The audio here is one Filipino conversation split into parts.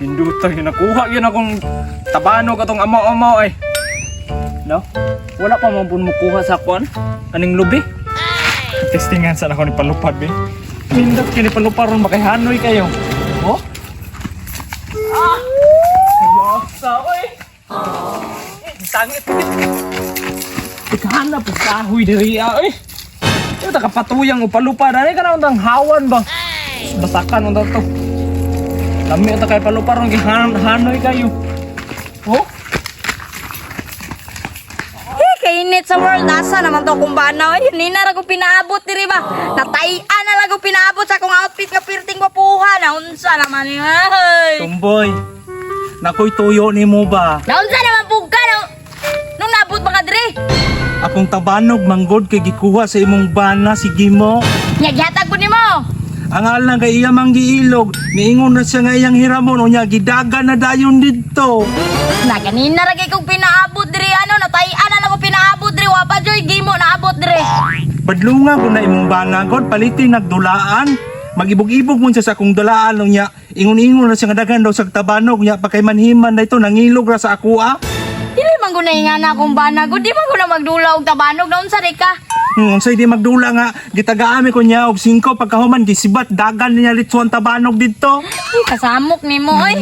Hindutay, nakuha yun akong tabanog atong amaw-amaw ay. No? Wala pa man po mukuha sa kwan? Aning lubi? Testingan sana ako ni palupad, be. Mindot kayo ni palupad ron, makihanoy kayo. Oh? Ah! Kayasa, oy! Tangit. Ikahanap ang kahoy diri, oy! Ito kapatuyang upalupad. Ano ka na ang hawan ba? Basakan mo to. Lami ito kay palupad ron, hanoy kayo. Oh? Kainit sa world, asa naman to kung bana. Hindi na lang ko pinaabot diri ba? Natayaan na lang ko pinaabot sa akong outfit nga pirting papuha. Naunsa naman yun. Ay. Tumboy, nakoy tuyo ni mo ba? Naunsa naman po ka nung naabot mga diri. Akong tabanog manggod kay gikuha sa imong bana, sige mo. Nagyatag ko ni mo. Ang alang kay iya mang giilog, niingon na siya nga iyang hiramon o niya gidagan na dayon dito. Na ganina ra kay kong pinaabot diri ano, natayaan na lang ko pinaabot diri. Wapa joy gimo naabot diri. Padlunga ko na imong bana god, palitin nagdulaan. Magibog-ibog mo siya sa akong dulaan no niya. Ingon-ingon na siya nga daghan daw sa tabanog niya pagkaymanhiman na ito nangilog ra sa ako ah. Dili man ko na ingana akong banag. Di man ko na magdula og tabanog naunsa di ka. Unsay di magdula nga gitagaami ko niya og 5 pagkahuman gisibat dagan niya litsuan tabanog didto. Kasamok nimo oy.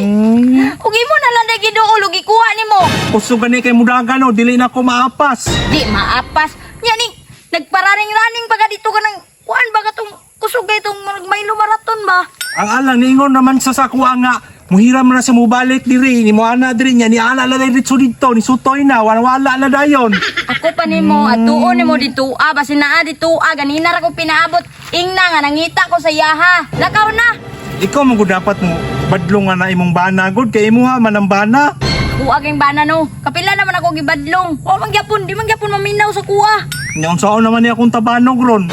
Ugi mo na lang dai giduol ug ikuha nimo. Kusog gani kay mudagan o dili na ko maapas. Di maapas. Nya ning nagpararing-raning pagka dito ka nang kuan ba katong kusog kay itong Milo marathon ba? Ang alang niingon naman sa sakwa nga muhiram na sa mubalik diri ni mo ana diri niya ni ana la dito dito ni sutoy na wala na dayon. Ako pa nimo atuon nimo dito basin naa dito ganina ra ko pinaabot ingna nga nangita ko sa yaha. Lakaw na. Ikaw man gud dapat mo badlong nga na imong bana gud kay imuha man ang bana. Kuha kang bana no. Kapila naman ako gibadlong. O mangyapon, di mangyapon maminaw sa kuha. Nya unsaon naman niya akong tabanog ron.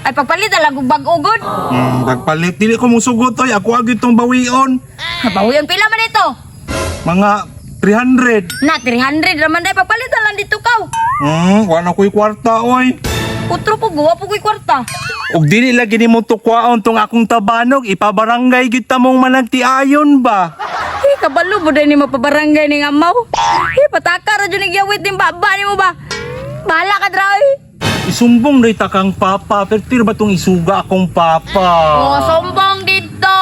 Ay pagpalit alag og bag-ugod. Pagpalit dili ko musugot oy ako agid tong bawion. Bawion pila man ito? Mga 300. Na 300 raman day pagpalit lang dito kaw. Wala ko'y kwarta oy. Utro po gawa po ko'y kwarta. Og dili lagi nimo tukwaon tong akong tabanog ipabarangay kita mong managtiayon ba. Kabalo mo din ni mapabarangay ni amaw. Pataka ra dyan nagyawit ni baba ni mo ba? Bahala ka dra Isumbong day takang papa pero ba tong isuga akong papa. Oh, sombong dito.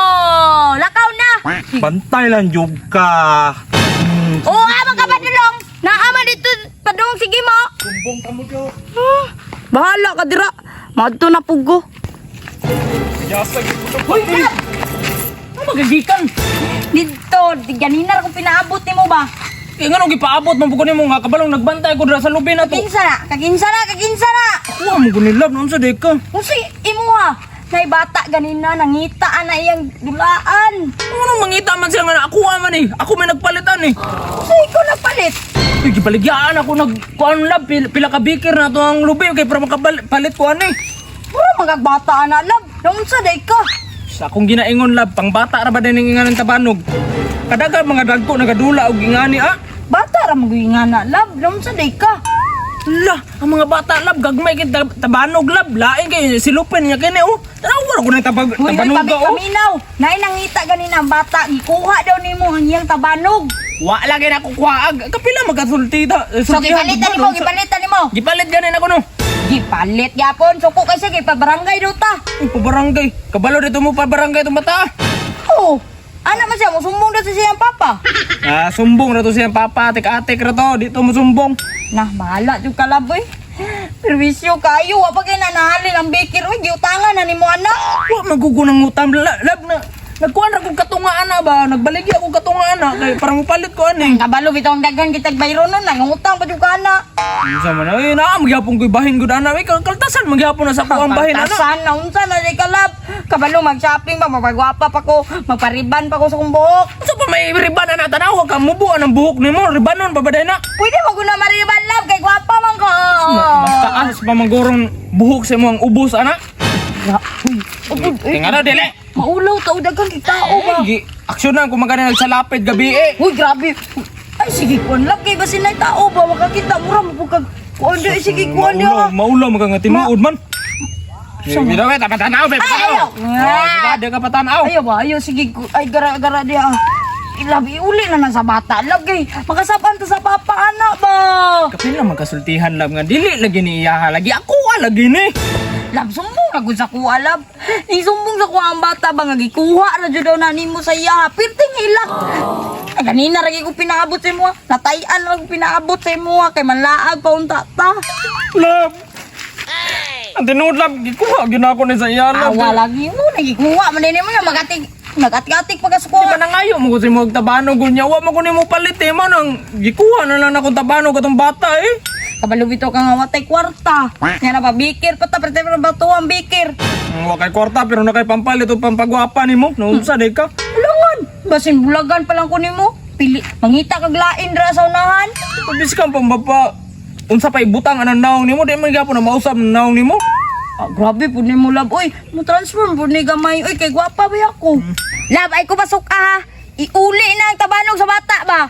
Lakaw na. Bantay lang jud ka. Oh, amang ka padulong. Naama dito padung sige mo. Sumbong ka mo jud. Bahala ka dira. Madto na pugo. Yasa gid ko. Hoy, magagikan. Dito, ganina ra ko pinaabot nimo ba? Ngano gipaabot man pugod nimo nga kabalong nagbantay ko dira sa lubi na to. Kaginsa na. Wa mo guni love unsa day ka? Usi imo ha. Nay bata ganina nangita ana iyang dulaan. Ano mangita man siya nga ako man eh. Ako may nagpalitan eh. Usi ko napalit. Uy, gibaligyan ako nagkuan love pila ka bikir na to ang lubi kay para makapalit ko ani. Puro magagbata ana lab. Unsa day ka? Sa akong ginaingon love pang bata ra ba din nga ng tabanog. Kadaga mga dagko nagadula og ingani ah. Bata ra magingana lab. Unsa day ka? La, ang mga bata lab gagmay kay tabanog lab. Lain kay silupin niya kini oh. Tanawa ko nang tabanog oh. Paminaw. Nay nangita ganina ang bata gikuha daw nimo ang iyang tabanog. Wa lagi na ko kuhaag. Kapila magasultita. So gipalitan nimo. Gipalit ganin ako no. Gipalit yapon. Suko kasi kay pabarangay daw ta. Pabarangay. Kabalo dito mo pabarangay itong bata. Oo. Ano man siya, musumbong na sa siyang papa. Sumbong na to siyang papa. Atik-atik na to. Dito mo sumbong. Nah, bahala yung kalaboy. Perwisyo kayo. Wapag kayo nanahalin ang bikir. Uy, giutangan na ni mo anak. Wa magugunang utang. Lab na. Nagkuhan na kong katungaan na ba? Nagbaligya akong katungaan na. Kaya parang palit ko ani. Kabalo bitong dagan kitag bayro nun. Nangutang pa yung kana. Unsa man ay na magyapon ko'y bahin gud ana. Ay kaltasan magyapon na sa ko ang bahin ana. Kaltasan na unsa na di kalab. Kabalo mag-shopping pa, mapagwapa pa ko, magpariban pa ko sa kong buhok. Unsa pa may riban na tanaw ka mubuan ang buhok nimo? Ribanon pa ba day na? Pwede mo ko na mariban lab kay gwapa man ko. Mas taas pa magurong buhok sa mo ang ubos ana. Tingala dili. Maulaw tao dagan di tao ba? Aksyonan kung magana nagsalapit gabi eh. Uy, grabe. Ay, sige, kuhan lang. Kaya kasi na tao ba? Makakita mo ram po kag... Kuhan di, sige, kuhan di. Maulaw magangati maud man. Bida ka, tapatanaw, be. Ay, ayaw. Bida ka patanaw. Ayaw ba? Ayaw, sige. Ay, gara-gara di ah. Lab, iuli na sa bata. Lagi, makasapan to sa papa, anak ba? Kapil na magkasultihan lab nga dili lagi ni iyaha lagi ako lagi ni. Lab, sumbong na gud sa kuha, lab. Ni sumbong sa kuha ang bata ba nga gikuha na jud daw na nimo sa iya. Pirting hilak. Ay, kanina ragi ko pinaabot sa imo. Natayan lang ko pinaabot sa imo kay manlaag pa unta ta. Lab. Ang tinuod lab gikuha gyud ako ni sa iya lab. Awa lagi mo nagikuha man din mo nga magatik pagka sa Di ba kuha. nangayo mo kasi mo tabano gunya wa mo kunin mo palit eh mo nang gikuha na lang akong tabano katong bata eh. Kabalo bitaw ka nga watay kwarta. Nga na pa bikir pa ta pero bato ang bikir. Wa kay kwarta pero na kay pampalit o pampagwapa nimo. Naunsa di ka? Ulangan. Basin bulagan pa lang ko nimo. Pili mangita kag lain ra sa unahan. Pabis ka pambaba. Unsa pa ibutang anang naong nimo di man gyapon na mausab ng naong nimo. Ah, grabe po ni mo, lab. Uy, mo transform po ni gamay. Uy, kay gwapa ba ako? Lab, ay ko pasok ha. Iuli na ang tabanog sa bata ba?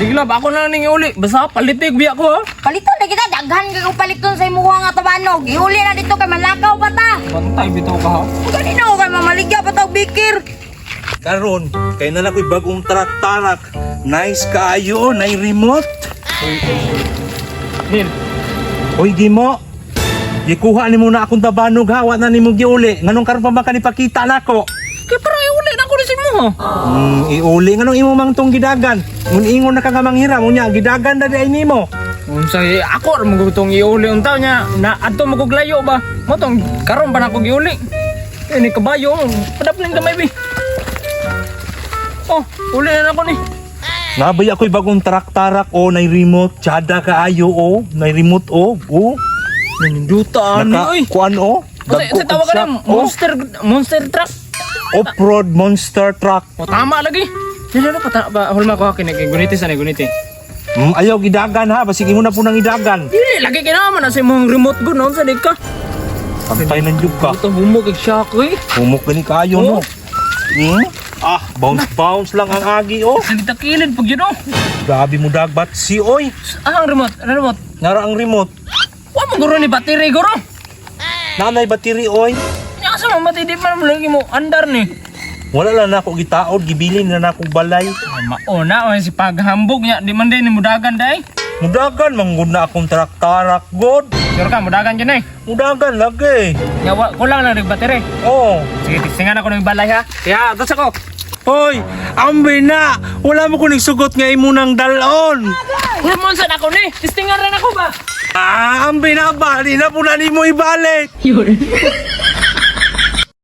Sige lab ako na ning iuli. Basta palitig biya ko ha. Paliton na kita. Daghan ka kung paliton sa imuha nga tabanog. Iuli na dito kay malakaw pa ta. Bantay bitaw ka ha. Ganino kay mamaligya pa tao bikir. Karon, kay na lang ko'y bagong tarak-tarak. Nice kaayo, nay remote. Nil. Oy, Gimo. Gikuha ni mo na akong tabanog ha, wa na ni mo giuli. Nganong karon pa ba ka nipakita nako? Kay para iuli na ko ni mo ha. Iuli nganong imo mang tong gidagan. Ngun ingon na ka nga manghiram unya gidagan na di ay nimo. Unsa ako ra mo gutong iuli untaw nya na adto mo kog layo ba. Mo tong karon pa na ko giuli. Ini kabayo padapling gamay bi. Oh, uli na ako ni. Nabay ako'y bagong tarak-tarak o nay remote, tsada kaayo o, nay remote o. Naninduta ani oy. Kuan o. Kasi tawag ka na monster truck. Off-road monster truck. O tama lagi. Dili na pa hulma ko kinig guniti sa guniti. Ayaw gidagan ha, basig imo na po nang idagan. Dili lagi kinama na sa imong remote gun on sa di ka. Pantay ng jug ka. Ito humog kag shock oy. Humok gani kaayo no. Bounce lang ang agi oh. Salita kilid pag yun oh. Grabe mo dagbat si oy. Ah, ang remote, ano remote? Nara ang remote. Wa mo guro ni battery guro. Nanay battery oy. Nya sa mo matindi pa mo lagi mo andar ni. Wala lang na ako gitaod, gibilin na akong balay. Ay, mauna o si paghambog niya, di man din ni mudagan day. Mudagan, manggod na akong tarak-tarak, god. Sure ka, mudagan dyan eh. Mudagan lagi. Nya, kulang lang nag-battery. Oh. Sige, tistingan ako ng balay ha. Kaya, atas ako. Hoy, ambi na. Wala mo ko nagsugot nga imo ng dalon. Humonsan ako ni, tistingan rin ako ba? Ambi na ba? Di na po na mo ibalik.